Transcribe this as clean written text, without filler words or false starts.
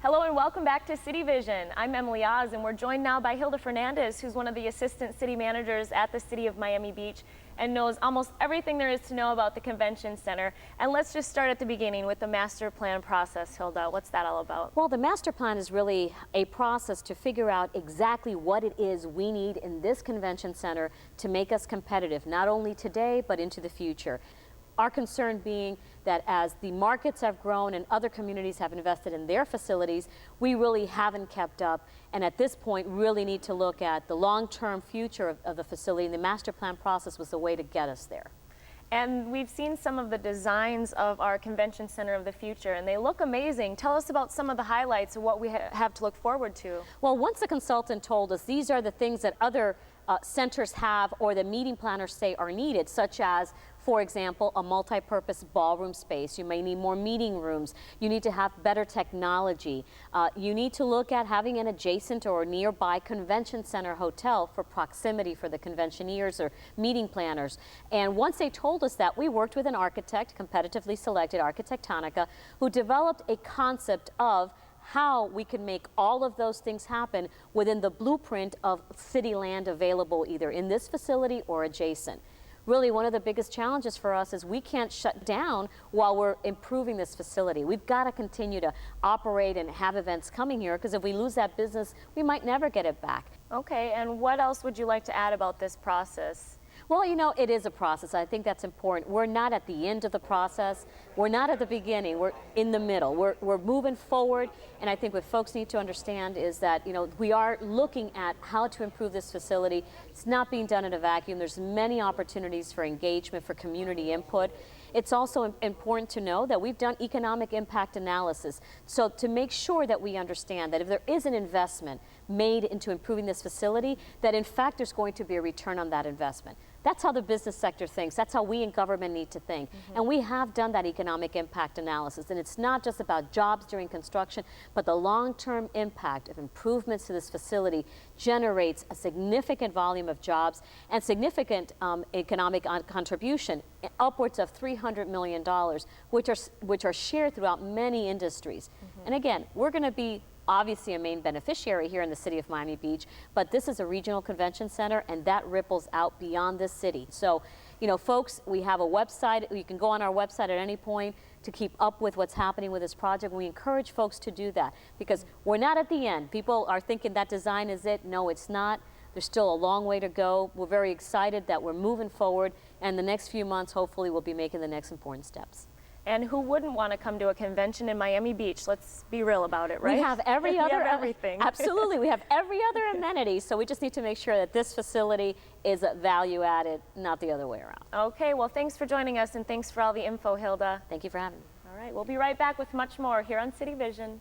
Hello and welcome back to City Vision. I'm Emily Oz and we're joined now by Hilda Fernandez, who's one of the assistant city managers at the City of Miami Beach and knows almost everything there is to know about the convention center. And let's just start at the beginning with the master plan process. Hilda, what's that all about? Well, the master plan is really a process to figure out exactly what it is we need in this convention center to make us competitive, not only today, but into the future. Our concern being that as the markets have grown and other communities have invested in their facilities, we really haven't kept up, and at this point really need to look at the long-term future of the facility, and the master plan process was the way to get us there. And we've seen some of the designs of our convention center of the future, and they look amazing. Tell us about some of the highlights of what we have to look forward to. Well, once the consultant told us these are the things that other centers have or the meeting planners say are needed, such as, for example, a multi-purpose ballroom space. You may need more meeting rooms. You need to have better technology. You need to look at having an adjacent or nearby convention center hotel for proximity for the conventioneers or meeting planners. And once they told us that, we worked with an architect, competitively selected Arquitectonica, who developed a concept of how we can make all of those things happen within the blueprint of city land available either in this facility or adjacent. Really, one of the biggest challenges for us is we can't shut down while we're improving this facility. We've got to continue to operate and have events coming here, because if we lose that business, we might never get it back. Okay, and what else would you like to add about this process? Well, you know, it is a process. I think that's important. We're not at the end of the process. We're not at the beginning. We're in the middle. We're moving forward, and I think what folks need to understand is that, you know, we are looking at how to improve this facility. It's not being done in a vacuum. There's many opportunities for engagement, for community input. It's also important to know that we've done economic impact analysis. So to make sure that we understand that if there is an investment made into improving this facility, that in fact there's going to be a return on that investment. That's how the business sector thinks. That's how we in government need to think. And we have done that economic impact analysis. And it's not just about jobs during construction, but the long-term impact of improvements to this facility generates a significant volume of jobs and significant economic contribution, upwards of $300 million, which are shared throughout many industries. And again, we're going to be obviously a main beneficiary here in the city of Miami Beach, but this is a regional convention center and that ripples out beyond this city. So, you know, folks, we have a website. You can go on our website at any point to keep up with what's happening with this project. We encourage folks to do that because we're not at the end. People are thinking that design is it. No, it's not. There's still a long way to go. We're very excited that we're moving forward, and the next few months, hopefully, we'll be making the next important steps. And who wouldn't want to come to a convention in Miami Beach? Let's be real about it, right? We have every other, we have everything. Absolutely, we have every other amenity, so we just need to make sure that this facility is value added, not the other way around. Okay, well, thanks for joining us and thanks for all the info, Hilda. Thank you for having me. All right, we'll be right back with much more here on City Vision.